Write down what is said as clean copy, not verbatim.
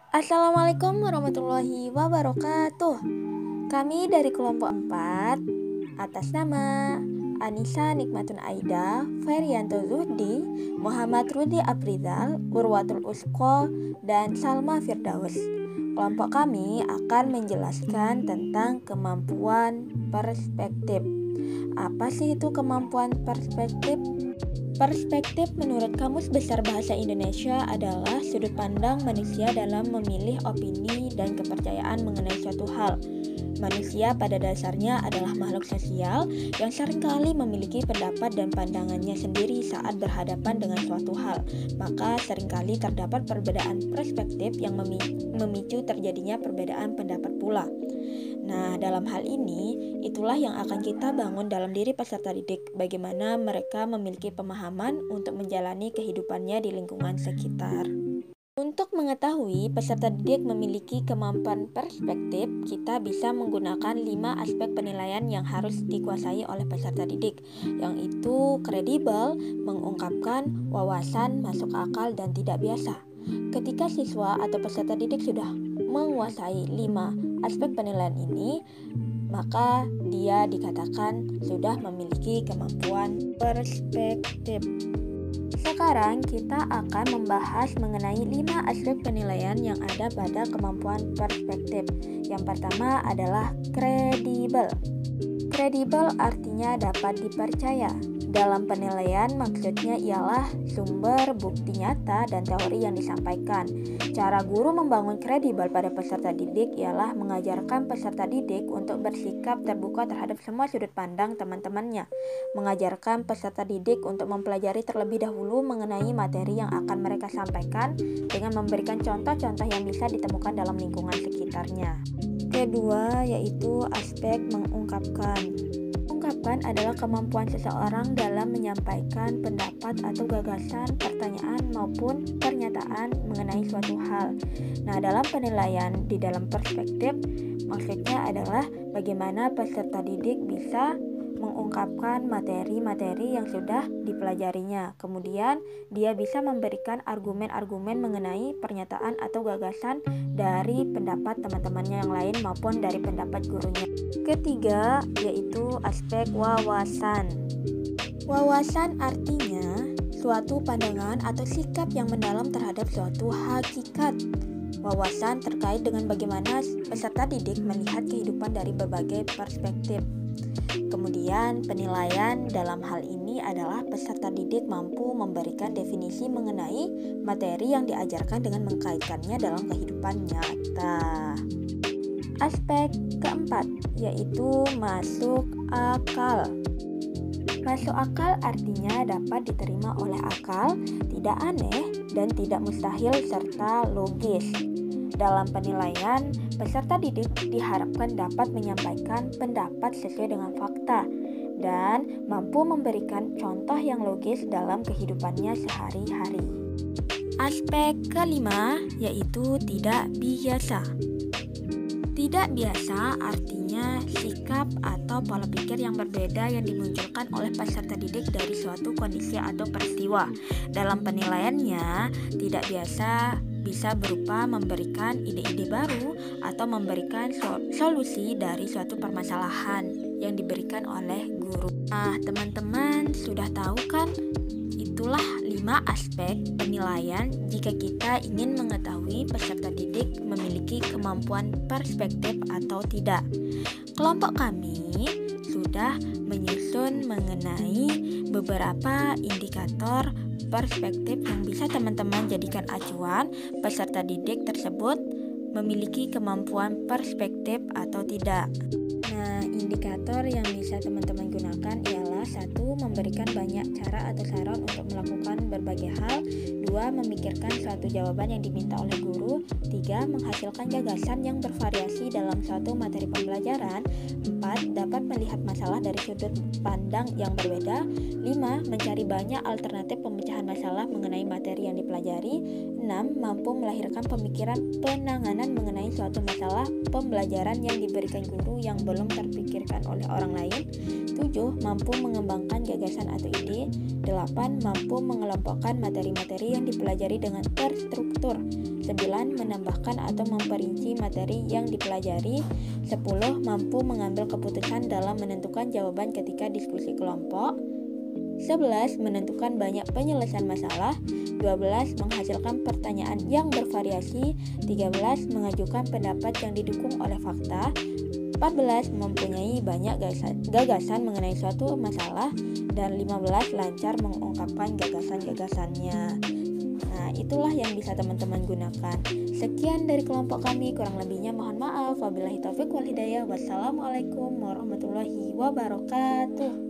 Assalamualaikum warahmatullahi wabarakatuh. Kami dari kelompok 4 atas nama Anissa Nikmatun Aida, Ferianto Zuhdi, Muhammad Rudi Aprizal, Urwatul Usko, dan Salma Firdaus. Kelompok kami akan menjelaskan tentang kemampuan perspektif. Apa sih itu kemampuan perspektif? Perspektif menurut Kamus Besar Bahasa Indonesia adalah sudut pandang manusia dalam memilih opini dan kepercayaan mengenai suatu hal. Manusia pada dasarnya adalah makhluk sosial yang seringkali memiliki pendapat dan pandangannya sendiri saat berhadapan dengan suatu hal. Maka seringkali terdapat perbedaan perspektif yang memicu terjadinya perbedaan pendapat pula. Nah, dalam hal ini, itulah yang akan kita bangun dalam diri peserta didik, bagaimana mereka memiliki pemahaman untuk menjalani kehidupannya di lingkungan sekitar. Untuk mengetahui peserta didik memiliki kemampuan perspektif, kita bisa menggunakan 5 aspek penilaian yang harus dikuasai oleh peserta didik, yang itu kredibel, mengungkapkan, wawasan, masuk akal, dan tidak biasa. Ketika siswa atau peserta didik sudah menguasai 5 aspek penilaian ini, maka dia dikatakan sudah memiliki kemampuan perspektif. Sekarang kita akan membahas mengenai 5 aspek penilaian yang ada pada kemampuan perspektif. Yang pertama adalah kredibel. Kredibel artinya dapat dipercaya. Dalam penilaian maksudnya ialah sumber bukti nyata dan teori yang disampaikan. Cara guru membangun kredibel pada peserta didik ialah mengajarkan peserta didik untuk bersikap terbuka terhadap semua sudut pandang teman-temannya. Mengajarkan peserta didik untuk mempelajari terlebih dahulu mengenai materi yang akan mereka sampaikan dengan memberikan contoh-contoh yang bisa ditemukan dalam lingkungan sekitarnya. Kedua yaitu aspek mengungkapkan. Mengungkapkan adalah kemampuan seseorang dalam menyampaikan pendapat atau gagasan, pertanyaan maupun pernyataan mengenai suatu hal. Nah, dalam penilaian di dalam perspektif, maksudnya adalah bagaimana peserta didik bisa mengungkapkan materi-materi yang sudah dipelajarinya. Kemudian, dia bisa memberikan argumen-argumen mengenai pernyataan atau gagasan dari pendapat teman-temannya yang lain maupun dari pendapat gurunya. Ketiga, yaitu aspek wawasan. Wawasan artinya suatu pandangan atau sikap yang mendalam terhadap suatu hakikat. Wawasan terkait dengan bagaimana peserta didik melihat kehidupan dari berbagai perspektif. Kemudian penilaian dalam hal ini adalah peserta didik mampu memberikan definisi mengenai materi yang diajarkan dengan mengkaitkannya dalam kehidupan nyata. Aspek keempat yaitu masuk akal. Masuk akal artinya dapat diterima oleh akal, tidak aneh dan tidak mustahil serta logis. Dalam penilaian, peserta didik diharapkan dapat menyampaikan pendapat sesuai dengan fakta dan mampu memberikan contoh yang logis dalam kehidupannya sehari-hari. Aspek kelima yaitu tidak biasa. Tidak biasa artinya sikap atau pola pikir yang berbeda yang dimunculkan oleh peserta didik dari suatu kondisi atau peristiwa. Dalam penilaiannya, tidak biasa bisa berupa memberikan ide-ide baru atau memberikan solusi dari suatu permasalahan yang diberikan oleh guru. Nah, teman-teman sudah tahu kan? Itulah 5 aspek penilaian jika kita ingin mengetahui peserta didik memiliki kemampuan perspektif atau tidak. Kelompok kami sudah menyusun mengenai beberapa indikator perspektif yang bisa teman-teman jadikan acuan peserta didik tersebut memiliki kemampuan perspektif atau tidak. Nah, indikator yang bisa teman-teman gunakan ialah 1. Memberikan banyak cara atau saran untuk melakukan berbagai hal. 2. Memikirkan suatu jawaban yang diminta oleh guru. 3. Menghasilkan gagasan yang bervariasi dalam suatu materi pembelajaran. 4. Dapat melihat masalah dari sudut pandang yang berbeda. 5. Mencari banyak alternatif pemecahan masalah mengenai materi yang dipelajari. 6. 6. Mampu melahirkan pemikiran penanganan mengenai suatu masalah pembelajaran yang diberikan guru yang belum terpikirkan oleh orang lain. 7. Mampu mengembangkan gagasan atau ide. 8. Mampu mengelompokkan materi-materi yang dipelajari dengan terstruktur. 9. Menambahkan atau memperinci materi yang dipelajari. 10. Mampu mengambil keputusan dalam menentukan jawaban ketika diskusi kelompok. 11. Menentukan banyak penyelesaian masalah. 12. Menghasilkan pertanyaan yang bervariasi. 13. Mengajukan pendapat yang didukung oleh fakta. 14. Mempunyai banyak gagasan mengenai suatu masalah. Dan 15. Lancar mengungkapkan gagasan-gagasannya. Nah, itulah yang bisa teman-teman gunakan. Sekian dari kelompok kami, kurang lebihnya mohon maaf. Wabillahi taufiq wal hidayah. Wassalamualaikum warahmatullahi wabarakatuh.